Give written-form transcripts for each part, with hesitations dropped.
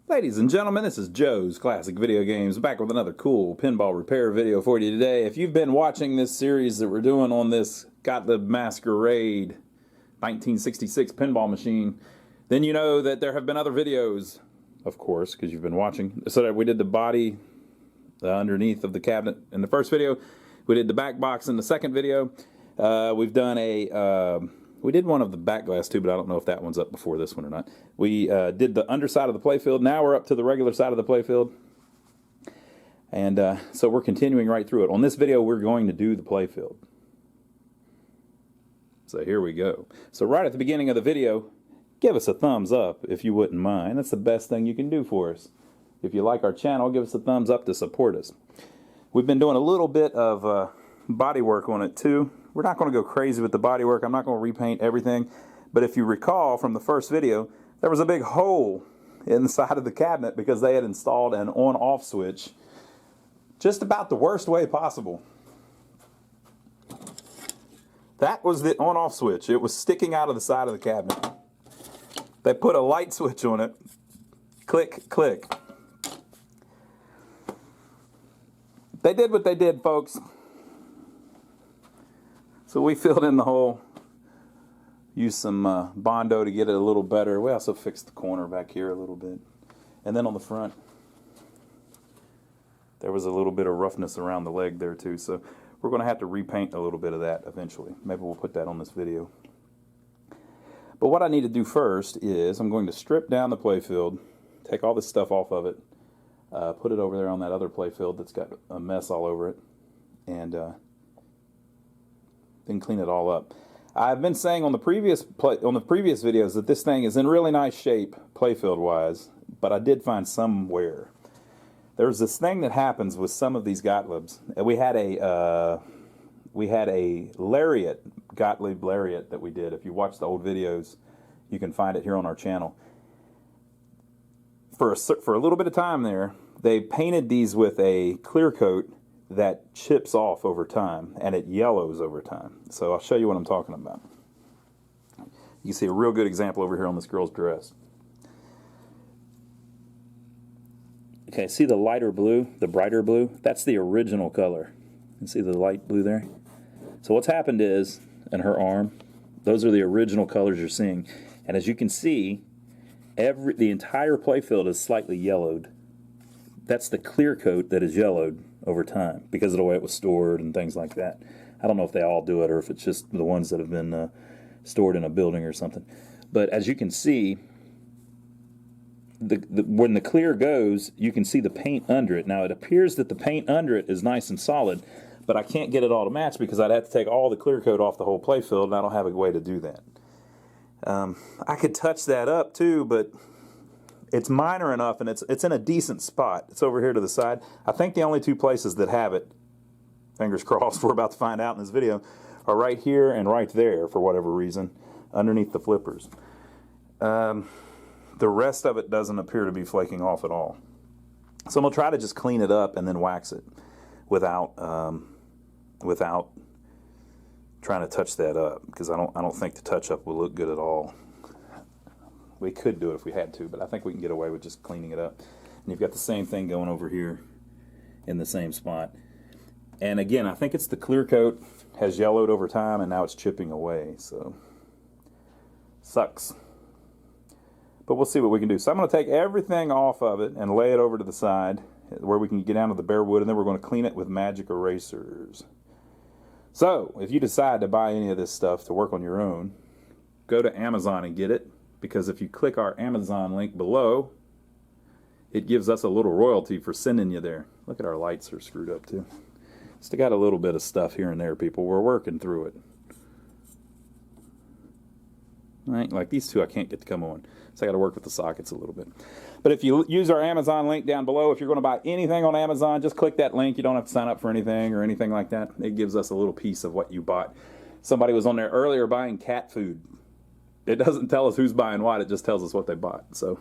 Ladies and gentlemen, this is Joe's Classic Video Games, back with another cool pinball repair video for you today. If you've been watching this series that we're doing on this Gottlieb MASQUERADE 1966 pinball machine, then you know that there have been other videos, of course, because you've been watching. So that we did the body underneath of the cabinet in the first video. We did the back box in the second video. We've done a... we did one of the back glass too, but I don't know if that one's up before this one or not. We did the underside of the playfield. Now we're up to the regular side of the playfield. And so we're continuing right through it. On this video, we're going to do the playfield. So here we go. So right at the beginning of the video, give us a thumbs up if you wouldn't mind. That's the best thing you can do for us. If you like our channel, give us a thumbs up to support us. We've been doing a little bit of body work on it too. We're not going to go crazy with the body work. I'm not going to repaint everything. But if you recall from the first video, there was a big hole in the side of the cabinet because they had installed an on-off switch just about the worst way possible. That was the on-off switch. It was sticking out of the side of the cabinet. They put a light switch on it. Click, click. They did what they did, folks. So we filled in the hole, used some Bondo to get it a little better. We also fixed the corner back here a little bit. And then on the front, there was a little bit of roughness around the leg there too. So we're going to have to repaint a little bit of that eventually. Maybe we'll put that on this video. But what I need to do first is I'm going to strip down the playfield, take all this stuff off of it, put it over there on that other playfield that's got a mess all over it, and then clean it all up. I've been saying on the previous videos that this thing is in really nice shape playfield wise, but I did find some wear. There's this thing that happens with some of these Gottliebs. We had a lariat, Gottlieb lariat that we did. If you watch the old videos, you can find it here on our channel. For a little bit of time there, they painted these with a clear coat that chips off over time and it yellows over time. So I'll show you what I'm talking about. You can see a real good example over here on this girl's dress. Okay, see the lighter blue, the brighter blue? That's the original color. You see the light blue there? So what's happened is, in her arm, those are the original colors you're seeing. And as you can see, the entire playfield is slightly yellowed. That's the clear coat that is yellowed over time because of the way it was stored and things like that. I don't know if they all do it or if it's just the ones that have been stored in a building or something. But as you can see, when the clear goes, you can see the paint under it. Now it appears that the paint under it is nice and solid, but I can't get it all to match because I'd have to take all the clear coat off the whole playfield, and I don't have a way to do that. I could touch that up too, but it's minor enough, and it's in a decent spot. It's over here to the side. I think the only two places that have it, fingers crossed, we're about to find out in this video, are right here and right there for whatever reason, underneath the flippers. The rest of it doesn't appear to be flaking off at all. So I'm going to try to just clean it up and then wax it without trying to touch that up, because I don't think the touch-up will look good at all. We could do it if we had to, but I think we can get away with just cleaning it up. And you've got the same thing going over here in the same spot. And again, I think it's the clear coat has yellowed over time and now it's chipping away, so sucks. But we'll see what we can do. So I'm going to take everything off of it and lay it over to the side where we can get down to the bare wood, and then we're going to clean it with magic erasers. So if you decide to buy any of this stuff to work on your own, go to Amazon and get it. Because if you click our Amazon link below, it gives us a little royalty for sending you there. Look at our lights are screwed up too. Still got a little bit of stuff here and there, people. We're working through it. Right, like these two I can't get to come on. So I got to work with the sockets a little bit. But if you use our Amazon link down below, if you're going to buy anything on Amazon, just click that link. You don't have to sign up for anything or anything like that. It gives us a little piece of what you bought. Somebody was on there earlier buying cat food. It doesn't tell us who's buying what, it just tells us what they bought. So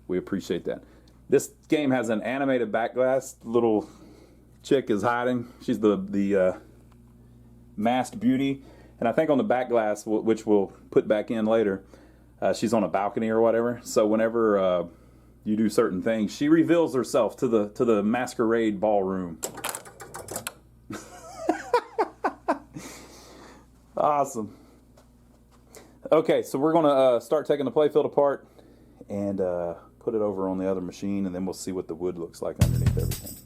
we appreciate that. This game has an animated back glass. Little chick is hiding. She's the masked beauty. And I think on the back glass, which we'll put back in later, she's on a balcony or whatever. So whenever you do certain things. She reveals herself to the masquerade ballroom. Awesome. Okay, so we're going to start taking the playfield apart and put it over on the other machine, and then we'll see what the wood looks like underneath everything.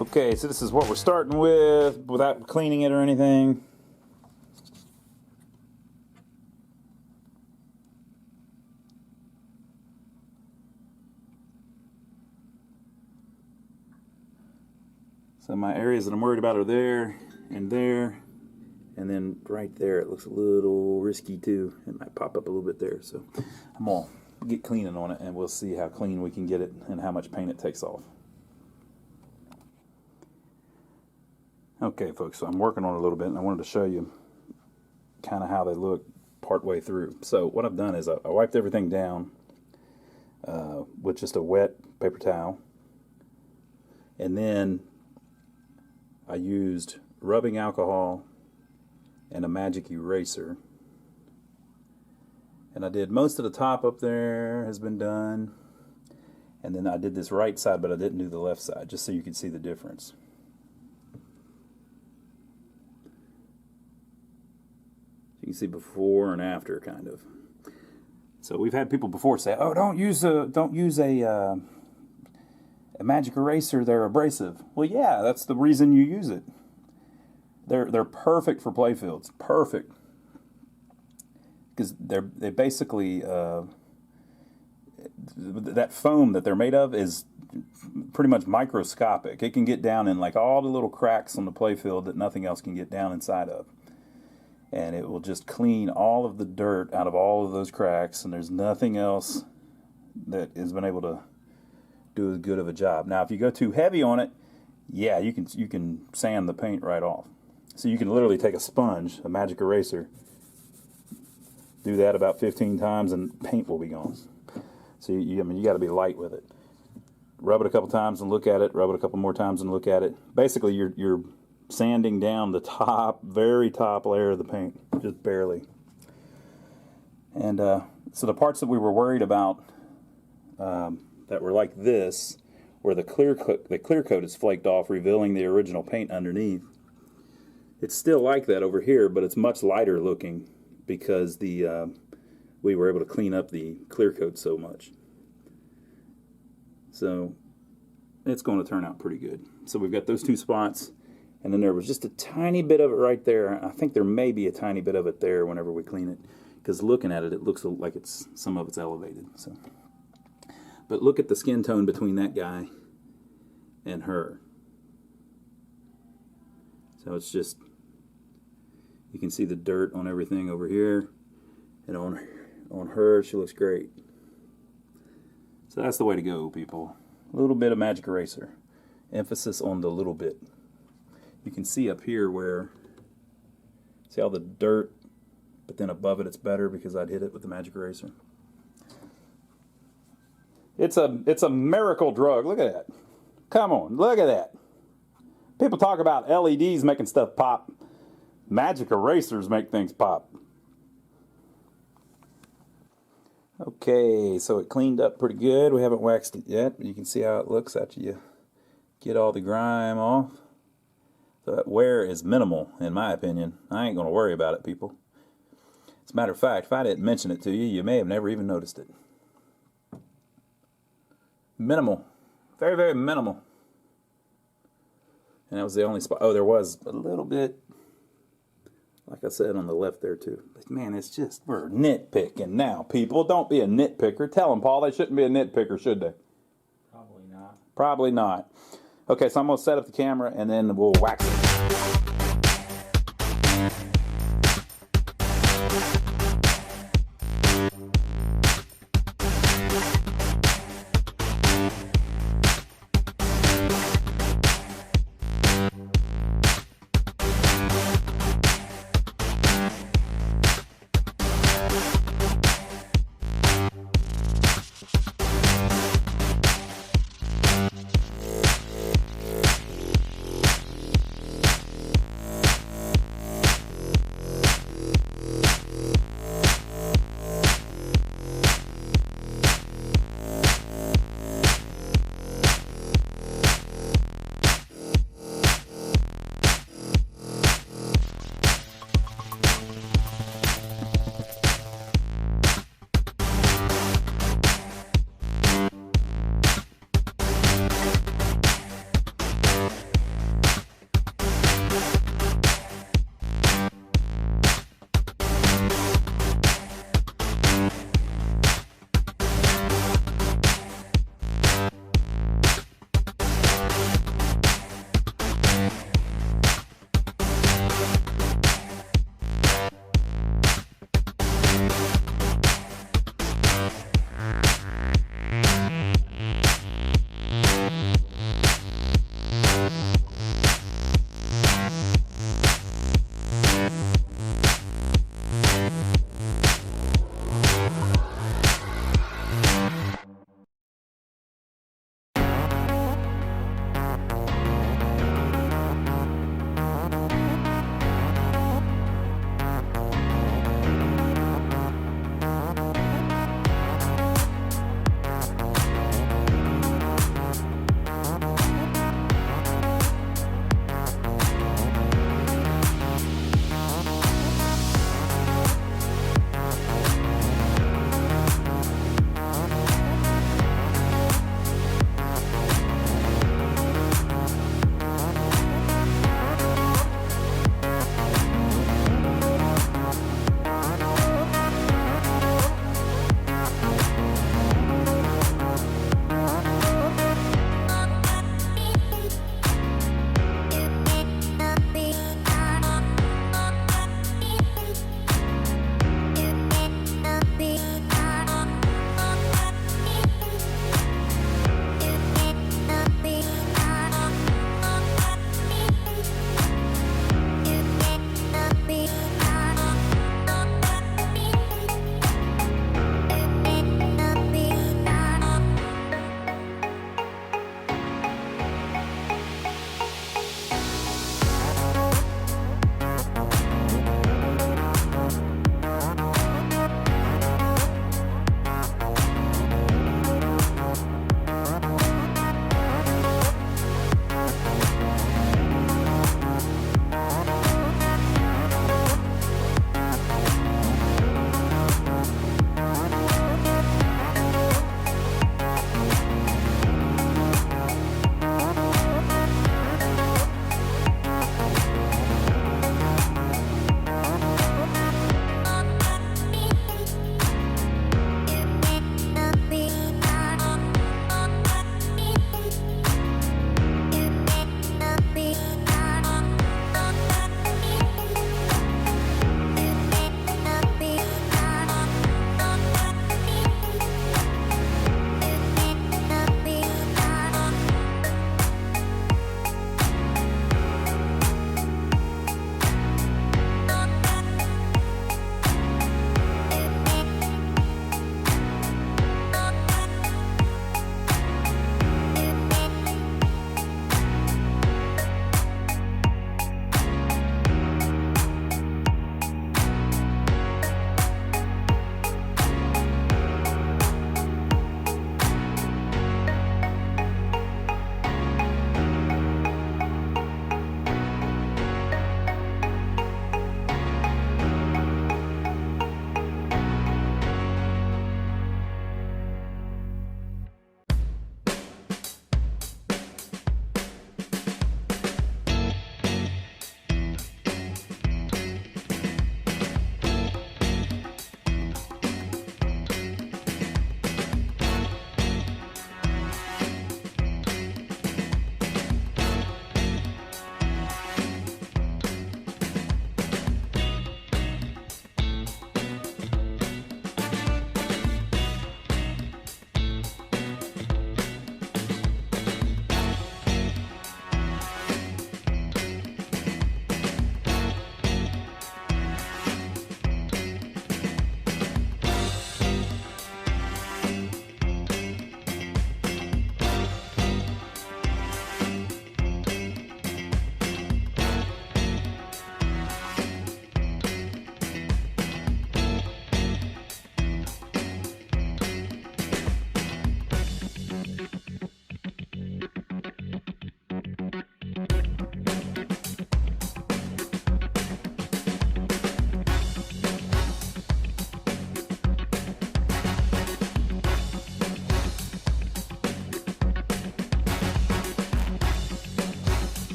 Okay, so this is what we're starting with without cleaning it or anything. So my areas that I'm worried about are there, and then right there. It looks a little risky too. It might pop up a little bit there. So I'm gonna get cleaning on it, and we'll see how clean we can get it and how much paint it takes off. Okay, folks, so I'm working on it a little bit, and I wanted to show you kind of how they look part way through. So what I've done is I wiped everything down with just a wet paper towel, and then I used rubbing alcohol and a magic eraser, and I did most of the top up there has been done, and then I did this right side, but I didn't do the left side, just so you can see the difference. You can see before and after, kind of. So we've had people before say, "Oh, don't use a magic eraser. They're abrasive." Well, yeah, that's the reason you use it. They're perfect for playfields. Perfect, because they basically that foam that they're made of is pretty much microscopic. It can get down in like all the little cracks on the playfield that nothing else can get down inside of. And it will just clean all of the dirt out of all of those cracks, and there's nothing else that has been able to do as good of a job. Now, if you go too heavy on it, yeah, you can sand the paint right off. So you can literally take a sponge, a magic eraser, do that about 15 times, and paint will be gone. So I mean, you got to be light with it. Rub it a couple times and look at it. Rub it a couple more times and look at it. Basically, you're sanding down the top, very top layer of the paint, just barely. And so the parts that we were worried about that were like this, where the clear coat is flaked off, revealing the original paint underneath. It's still like that over here, but it's much lighter looking because we were able to clean up the clear coat so much. So it's going to turn out pretty good. So we've got those two spots, and then there was just a tiny bit of it right there. I think there may be a tiny bit of it there whenever we clean it, because looking at it, it looks like some of it's elevated. So, but look at the skin tone between that guy and her. So it's just, you can see the dirt on everything over here, and on her, she looks great. So that's the way to go, people. A little bit of magic eraser. Emphasis on the little bit. You can see up here where, see all the dirt, but then above it it's better because I'd hit it with the magic eraser. It's a miracle drug. Look at that. Come on, look at that. People talk about LEDs making stuff pop. Magic erasers make things pop. Okay, so it cleaned up pretty good. We haven't waxed it yet, but you can see how it looks after you get all the grime off. So that wear is minimal, in my opinion. I ain't going to worry about it, people. As a matter of fact, if I didn't mention it to you, you may have never even noticed it. Minimal. Very, very minimal. And that was the only spot. Oh, there was a little bit, like I said, on the left there too. But man, it's just, we're nitpicking now, people. Don't be a nitpicker. Tell them, Paul, they shouldn't be a nitpicker, should they? Probably not. Probably not. Okay, so I'm going to set up the camera and then we'll wax it.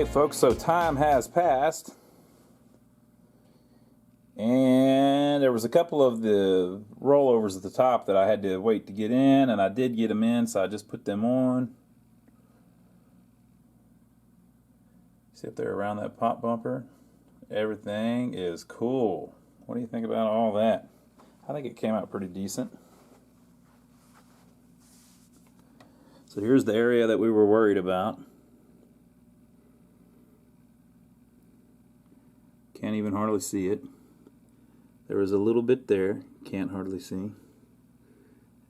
Okay, folks, so time has passed. And there was a couple of the rollovers at the top that I had to wait to get in, and I did get them in, so I just put them on. See up there around that pop bumper? Everything is cool. What do you think about all that? I think it came out pretty decent. So here's the area that we were worried about. Can't even hardly see it. There was a little bit there, can't hardly see.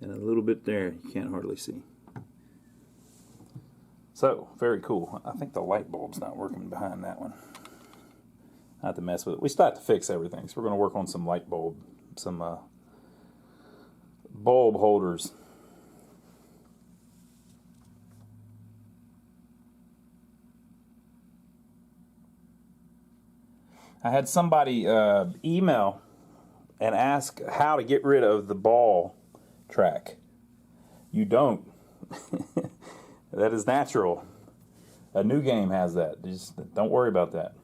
And a little bit there, you can't hardly see. So, very cool. I think the light bulb's not working behind that one. I have to mess with it. We still have to fix everything, so we're going to work on some light bulb, some bulb holders. I had somebody email and ask how to get rid of the ball track. You don't. That is natural. A new game has that. Just don't worry about that.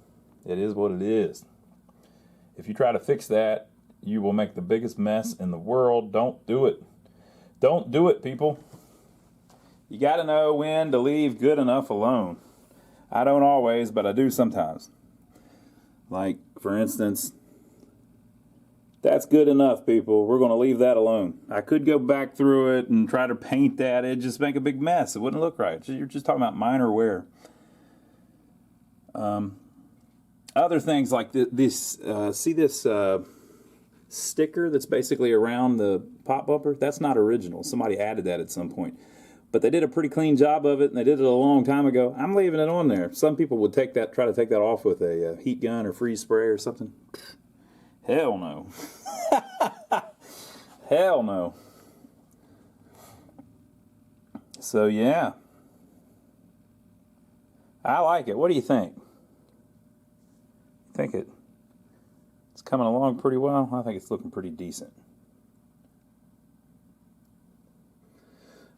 It is what it is. If you try to fix that, you will make the biggest mess in the world. Don't do it. Don't do it, people. You got to know when to leave good enough alone. I don't always, but I do sometimes. Like, for instance, that's good enough, people. We're going to leave that alone. I could go back through it and try to paint that. It'd just make a big mess. It wouldn't look right. You're just talking about minor wear. Other things like this, see this sticker that's basically around the pop bumper? That's not original. Somebody added that at some point. But they did a pretty clean job of it, and they did it a long time ago. I'm leaving it on there. Some people would try to take that off with a heat gun or freeze spray or something. Hell no. Hell no. So, yeah. I like it. What do you think? Think it's coming along pretty well? I think it's looking pretty decent.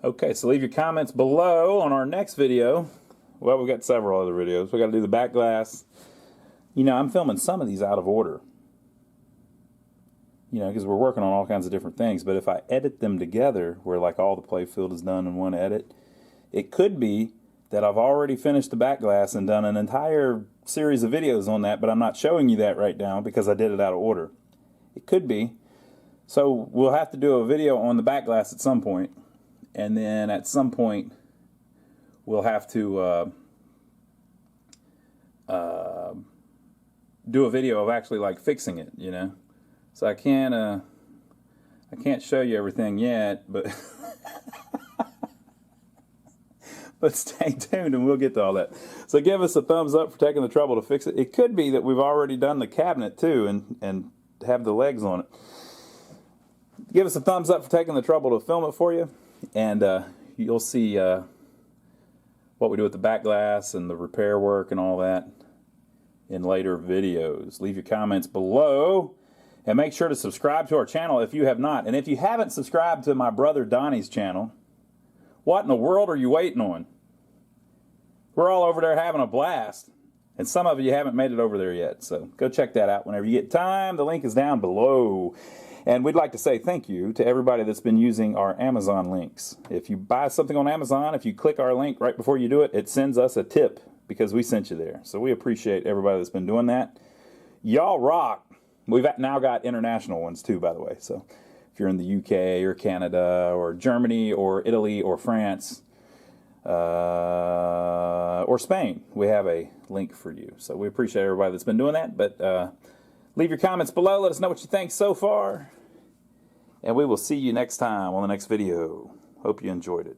Okay, so leave your comments below on our next video. Well, we've got several other videos. We got to do the back glass. You know, I'm filming some of these out of order. You know, because we're working on all kinds of different things. But if I edit them together, where like all the Playfield is done in one edit, it could be that I've already finished the back glass and done an entire series of videos on that, but I'm not showing you that right now because I did it out of order. It could be. So we'll have to do a video on the back glass at some point. And then at some point, we'll have to do a video of actually like fixing it, you know. So I can't show you everything yet, but but stay tuned and we'll get to all that. So give us a thumbs up for taking the trouble to fix it. It could be that we've already done the cabinet too and have the legs on it. Give us a thumbs up for taking the trouble to film it for you. And you'll see what we do with the back glass and the repair work and all that in later videos. Leave your comments below and make sure to subscribe to our channel if you have not. And if you haven't subscribed to my brother Donnie's channel, what in the world are you waiting on? We're all over there having a blast. And some of you haven't made it over there yet. So go check that out whenever you get time. The link is down below. And we'd like to say thank you to everybody that's been using our Amazon links. If you buy something on Amazon, if you click our link right before you do it, it sends us a tip because we sent you there. So we appreciate everybody that's been doing that. Y'all rock. We've now got international ones too, by the way. So if you're in the UK or Canada or Germany or Italy or France or Spain, we have a link for you. So we appreciate everybody that's been doing that. But leave your comments below. Let us know what you think so far. And we will see you next time on the next video. Hope you enjoyed it.